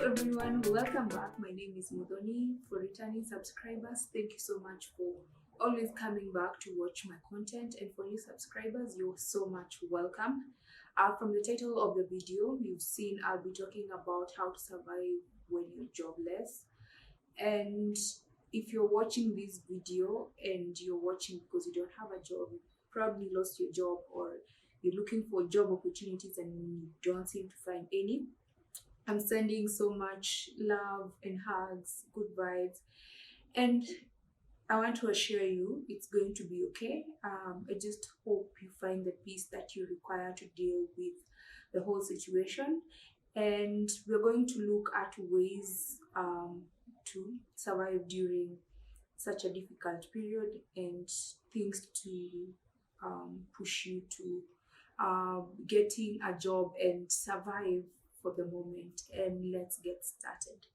everyone, welcome back. My name is Mudoni. For returning subscribers, thank you so much for always coming back to watch my content, and for new subscribers, you're so much welcome. From the title of the video, you've seen I'll be talking about how to survive when you're jobless. And if you're watching this video and you're watching because you don't have a job, you probably lost your job, or you're looking for job opportunities and you don't seem to find any, I'm sending so much love and hugs, good vibes, and I want to assure you it's going to be okay. I just hope you find the peace that you require to deal with the whole situation. And we're going to look at ways to survive during such a difficult period and things to push you to getting a job and survive for the moment. And let's get started.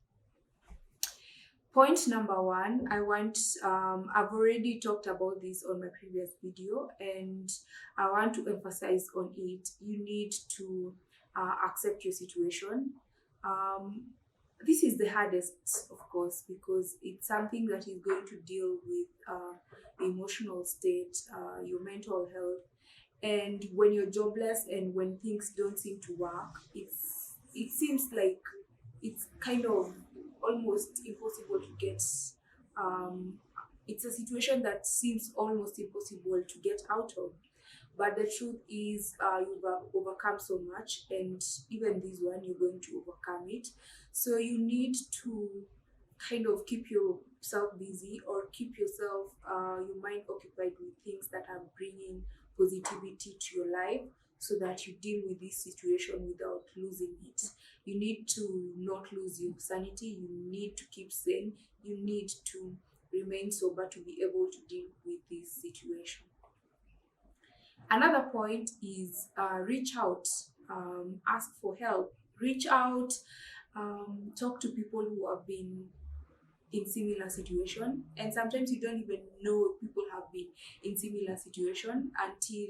Point number one, I've already talked about this on my previous video, and I want to emphasize on it. You need to accept your situation. This is the hardest, of course, because it's something that is going to deal with the emotional state, your mental health. And when you're jobless and when things don't seem to work, it seems like it's kind of almost impossible to get. It's a situation that seems almost impossible to get out of. But the truth is, you've overcome so much, and even this one, you're going to overcome it. So you need to kind of keep yourself busy, or keep yourself, your mind occupied with things that are bringing positivity to your life, so that you deal with this situation without losing it. You need to not lose your sanity. You need to keep sane. You need to remain sober to be able to deal with this situation. Another point is reach out, ask for help, reach out, talk to people who have been in similar situation. And sometimes you don't even know people have been in similar situation until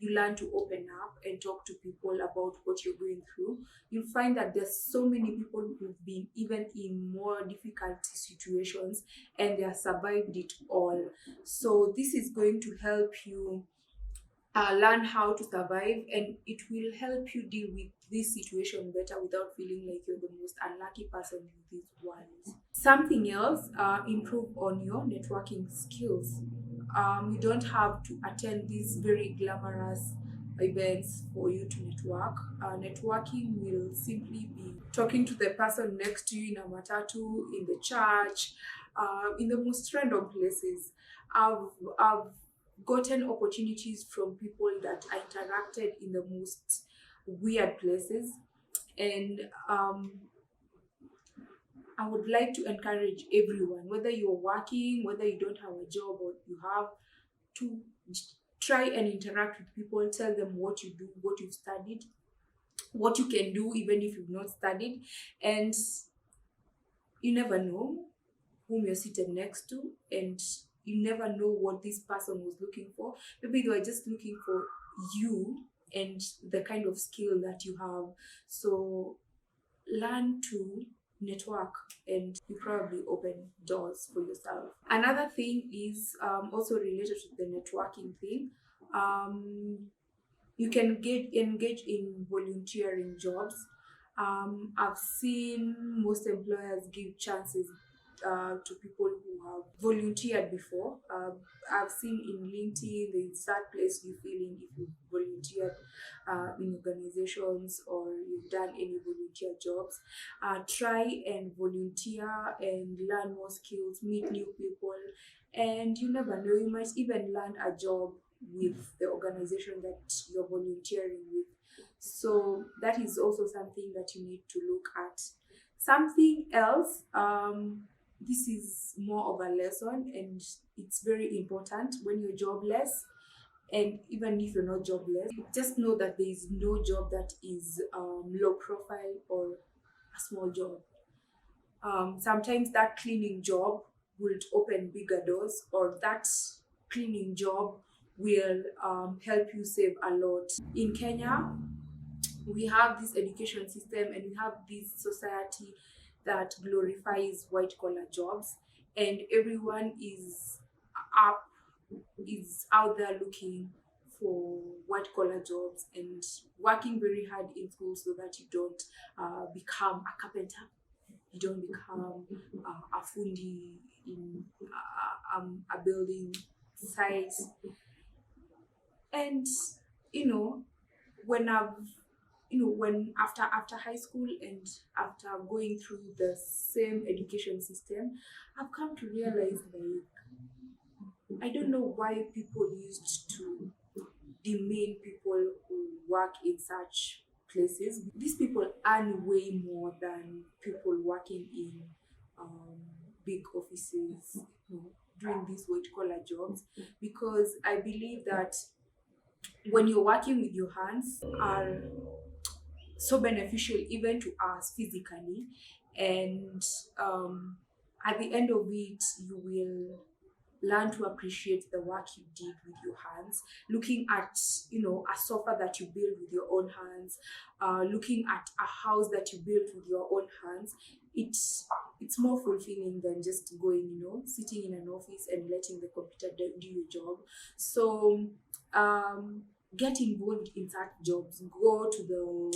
you learn to open up and talk to people about what you're going through. You'll find that there's so many people who've been even in more difficult situations and they have survived it all. So this is going to help you learn how to survive, and it will help you deal with this situation better without feeling like you're the most unlucky person in this world. Something else, improve on your networking skills. You don't have to attend these very glamorous events for you to network. Networking will simply be talking to the person next to you in a matatu, in the church, in the most random places. I've gotten opportunities from people that I interacted in the most weird places, and I would like to encourage everyone, whether you're working, whether you don't have a job or you have, to try and interact with people. Tell them what you do, what you've studied, what you can do even if you've not studied. And you never know whom you're seated next to, and you never know what this person was looking for. Maybe they were just looking for you and the kind of skill that you have. So learn to network, and you probably open doors for yourself. Another thing is also related to the networking thing. You can engage in volunteering jobs. I've seen most employers give chances to people who have volunteered before. I've seen in LinkedIn, there's that place you fill in if you volunteered in organizations or you've done any volunteer jobs. Try and volunteer and learn more skills, meet new people, and you never know, you might even land a job with the organization that you're volunteering with. So that is also something that you need to look at. Something else, this is more of a lesson, and it's very important when you're jobless, and even if you're not jobless, just know that there is no job that is low profile or a small job. Sometimes that cleaning job will open bigger doors, or that cleaning job will help you save a lot. In Kenya, we have this education system and we have this society that glorifies white collar jobs, and everyone up is out there looking for white collar jobs and working very hard in school so that you don't become a carpenter, you don't become a fundi in a building site. And you know, when I've when after high school and after going through the same education system, I've come to realize, like, I don't know why people used to demean people who work in such places. These people earn way more than people working in um, big offices, doing these white collar jobs, because I believe that when you're working with your hands are so beneficial even to us physically, and at the end of it you will learn to appreciate the work you did with your hands, looking at a sofa that you built with your own hands, looking at a house that you built with your own hands. It's more fulfilling than just going, sitting in an office and letting the computer do your job. So get involved in such jobs. Go to the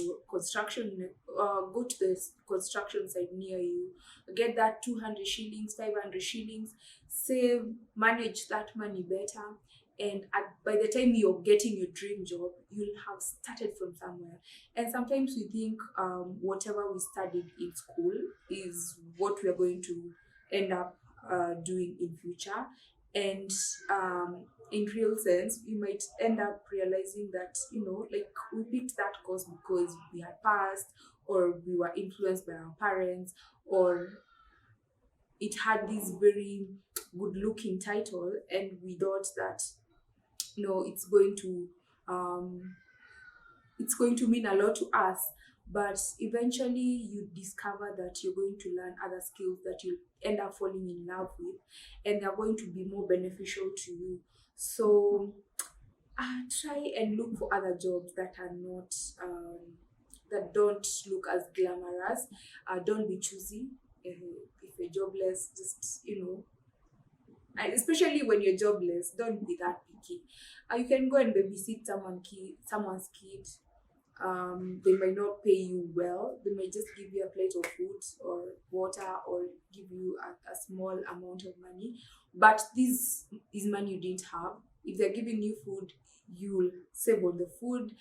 construction site near you, get that 200 shillings, 500 shillings, save, manage that money better, and by the time you're getting your dream job, you'll have started from somewhere. And sometimes we think whatever we studied in school is what we are going to end up doing in future, and in real sense we might end up realizing that, like, we picked that course because we had passed, or we were influenced by our parents, or it had this very good looking title, and we thought that, um, it's going to mean a lot to us. But eventually you discover that you're going to learn other skills that you end up falling in love with, and they're going to be more beneficial to you. So try and look for other jobs that are not that don't look as glamorous. Don't be choosy. If you're jobless, just, and especially when you're jobless, don't be that picky. You can go and babysit someone's kid. They might not pay you well. They might just give you a plate of food or water, or give you a small amount of money. But this is money you didn't have. If they're giving you food, you'll save on the food,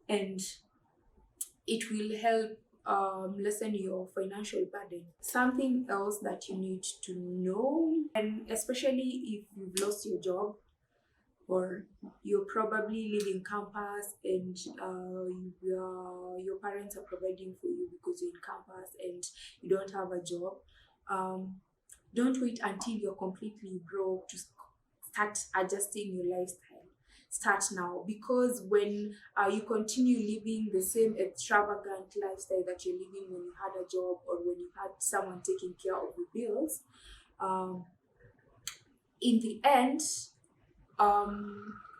and it will help lessen your financial burden. Something else that you need to know, and especially if you've lost your job, or you're probably leaving campus, and your parents are providing for you because you're in campus and you don't have a job. Don't wait until you're completely broke to start adjusting your lifestyle. Start now, because when you continue living the same extravagant lifestyle that you're living when you had a job, or when you had someone taking care of the bills, um, in the end,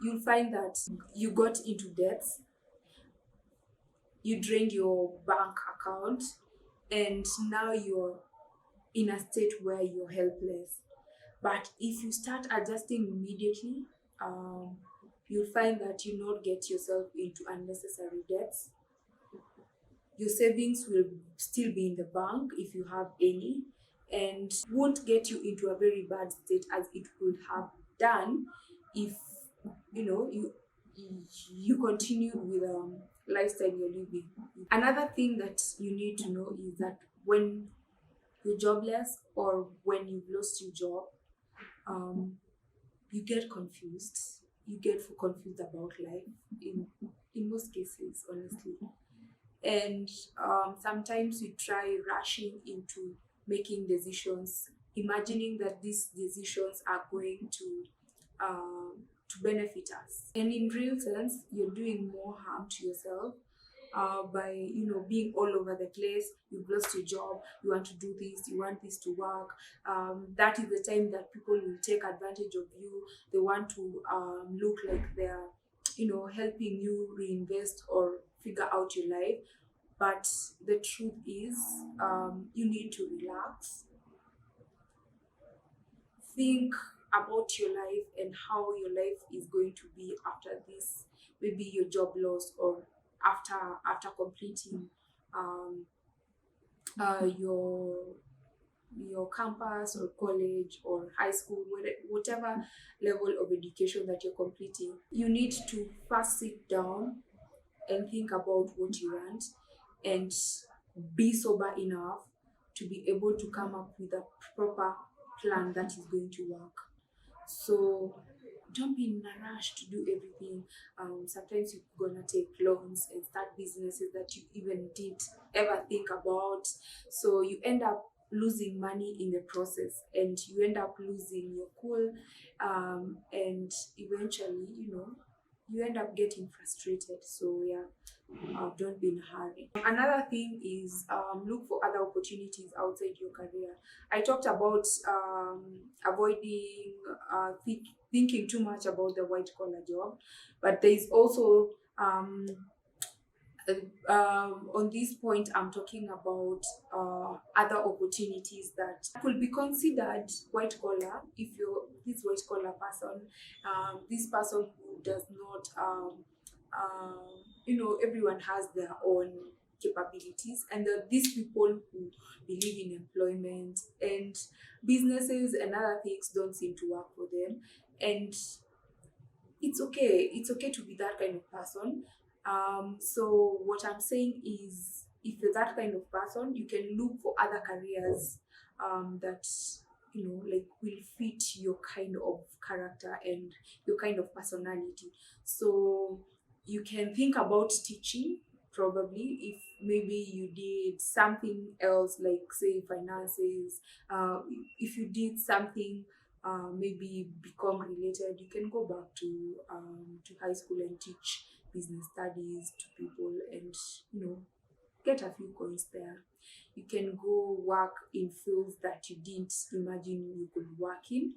you'll find that you got into debts, you drained your bank account, and now you're in a state where you're helpless. But if you start adjusting immediately, you'll find that you not get yourself into unnecessary debts. Your savings will still be in the bank if you have any, and won't get you into a very bad state as it would have done if you continue with lifestyle you're living. Another thing that you need to know is that when you're jobless, or when you've lost your job, you get confused. You get confused about life in most cases, honestly. And sometimes we try rushing into making decisions, imagining that these decisions are going to benefit us, and in real sense you're doing more harm to yourself by being all over the place. You've lost your job, you want to do this, you want this to work. That is the time that people will take advantage of you. They want to look like they're helping you reinvest, or figure out your life. But the truth is, you need to relax, think about your life and how your life is going to be after this, maybe your job loss, or after completing um, your campus or college or high school, whatever level of education that you're completing. You need to first sit down and think about what you want, and be sober enough to be able to come up with a proper plan that is going to work. So don't be in a rush to do everything. Sometimes you're gonna take loans and start businesses that you even didn't ever think about. So you end up losing money in the process, and you end up losing your cool, and eventually, you end up getting frustrated. So yeah, don't be in a hurry. Another thing is, look for other opportunities outside your career. I talked about avoiding thinking too much about the white collar job, but there is also on this point, I'm talking about other opportunities that could be considered white collar. If you're this white collar person, this person who does not, everyone has their own capabilities, and there are these people who believe in employment, and businesses and other things don't seem to work for them. And it's okay to be that kind of person. So what I'm saying is, if you're that kind of person, you can look for other careers that like will fit your kind of character and your kind of personality. So you can think about teaching, probably, if maybe you did something else, like say finances. If you did something maybe become related, you can go back to high school and teach business studies to people, and get a few coins there. You can go work in fields that you didn't imagine you could work in,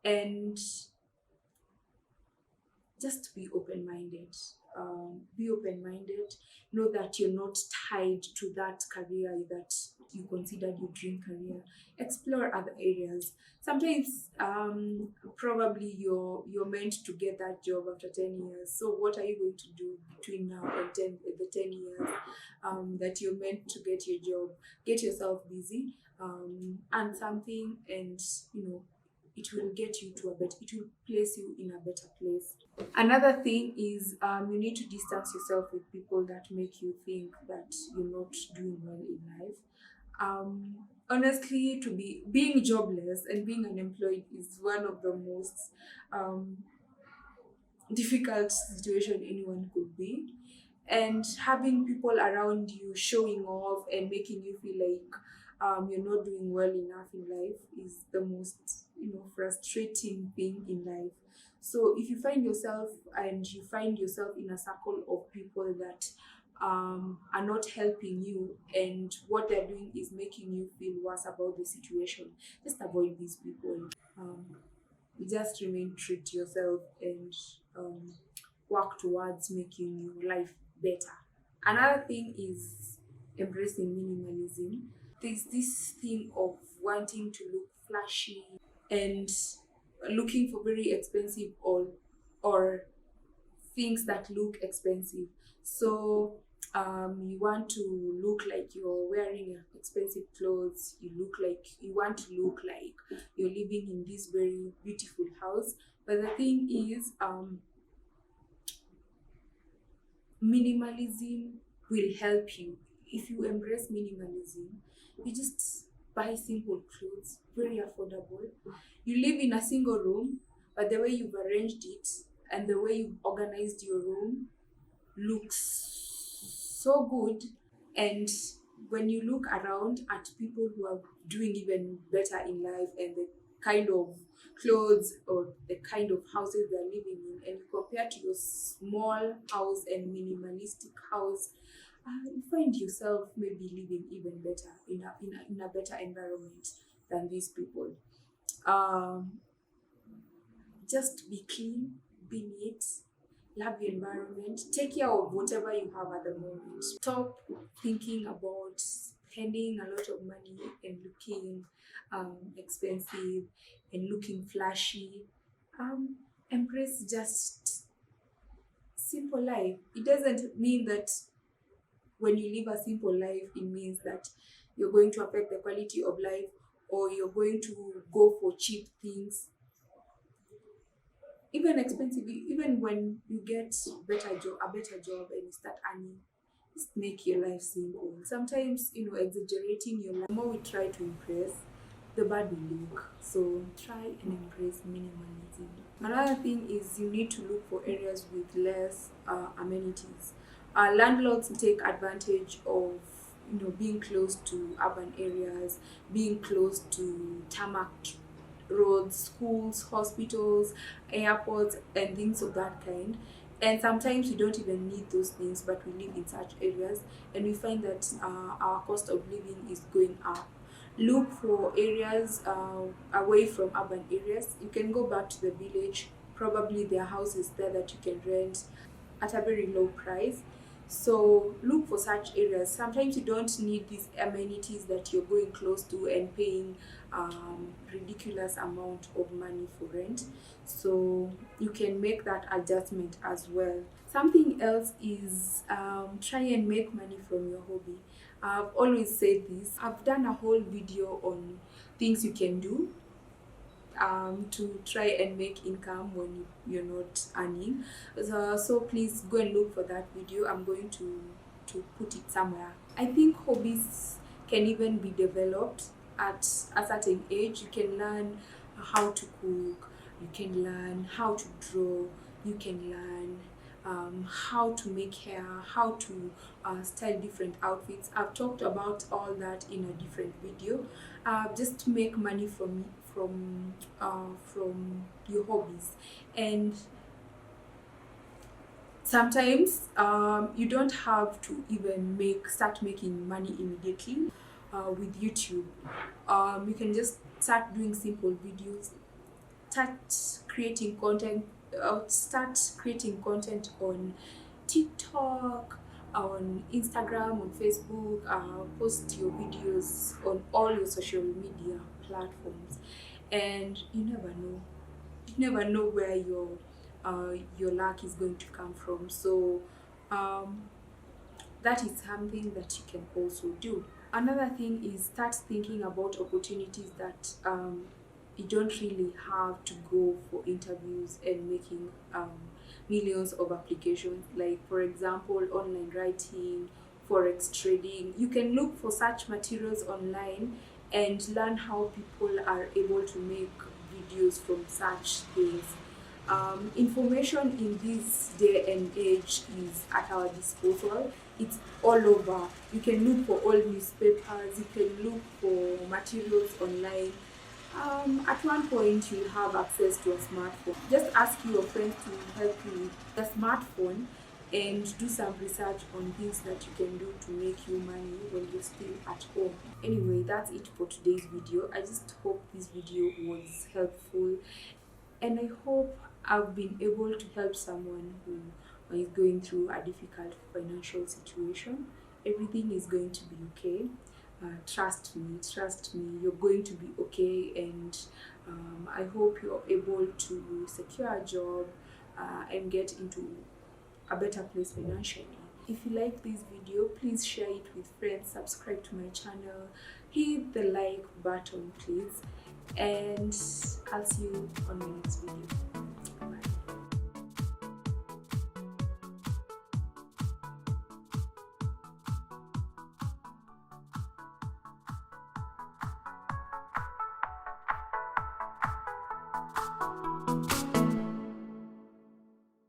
and just be open-minded. Be open-minded. Know that you're not tied to that career that you considered your dream career. Explore other areas. Sometimes probably you're meant to get that job after 10 years. So what are you going to do between now and the 10 years that you're meant to get your job? Get yourself busy, earn something, and it will get you to it will place you in a better place. Another thing is, you need to distance yourself with people that make you think that you're not doing well in life. Honestly, to be being jobless and being unemployed is one of the most um, difficult situation anyone could be, and having people around you showing off and making you feel like you're not doing well enough in life is the most frustrating thing in life. So if you find yourself in a circle of people that are not helping you, and what they're doing is making you feel worse about the situation, just avoid these people. um, just remain true to yourself, and um, work towards making your life better. Another thing is embracing minimalism. There's this thing of wanting to look flashy and looking for very expensive, or things that look expensive. So you want to look like you're wearing expensive clothes. You want to look like you're living in this very beautiful house. But the thing is, minimalism will help you. If you embrace minimalism, you just buy simple clothes, very affordable. You live in a single room, but the way you've arranged it and the way you've organized your room looks so good. And when you look around at people who are doing even better in life, and the kind of clothes or the kind of houses they're living in, and you compare to your small house and minimalistic house, you find yourself maybe living even better in a better environment than these people. Um, just be clean, be neat, love your environment, take care of whatever you have at the moment. Stop thinking about spending a lot of money and looking expensive and looking flashy. Um, Embrace just simple life. It doesn't mean that when you live a simple life, it means that you're going to affect the quality of life or you're going to go for cheap things. Even expensive, even when you get a better job and you start earning, just make your life simple. Sometimes, exaggerating your life, the more we try to impress, the bad we look. So try and embrace minimalism. Another thing is you need to look for areas with less amenities. Landlords take advantage of being close to urban areas, being close to tarmac roads, schools, hospitals, airports, and things of that kind. And sometimes we don't even need those things, but we live in such areas, and we find that our cost of living is going up. Look for areas away from urban areas. You can go back to the village. Probably there are houses there that you can rent at a very low price. So look for such areas. Sometimes you don't need these amenities that you're going close to and paying ridiculous amount of money for rent. So you can make that adjustment as well. Something else is try and make money from your hobby. I've always said this. I've done a whole video on things you can do to try and make income when you're not earning. So please go and look for that video. I'm going to put it somewhere. I think hobbies can even be developed at a certain age. You can learn how to cook, you can learn how to draw, you can learn how to make hair, how to style different outfits. I've talked about all that in a different video. Just to make money from your hobbies. And sometimes you don't have to even start making money immediately with YouTube. You can just start doing simple videos, start creating content on TikTok, on Instagram, on Facebook. Post your videos on all your social media platforms, and you never know where your luck is going to come from. So that is something that you can also do. Another thing is start thinking about opportunities that you don't really have to go for interviews and making millions of applications. Like, for example, online writing, forex trading. You can look for such materials online and learn how people are able to make videos from such things. Information in this day and age is at our disposal. It's all over. You can look for all newspapers, you can look for materials online. At one point, you'll have access to a smartphone. Just ask your friends to help you with the smartphone and do some research on things that you can do to make you money when you're still at home. Anyway, that's it for today's video. I just hope this video was helpful, and I hope I've been able to help someone who is going through a difficult financial situation. Everything is going to be okay. Trust me, you're going to be okay, and I hope you're able to secure a job and get into a better place financially. If you like this video, please share it with friends, subscribe to my channel, hit the like button please, and I'll see you on my next video.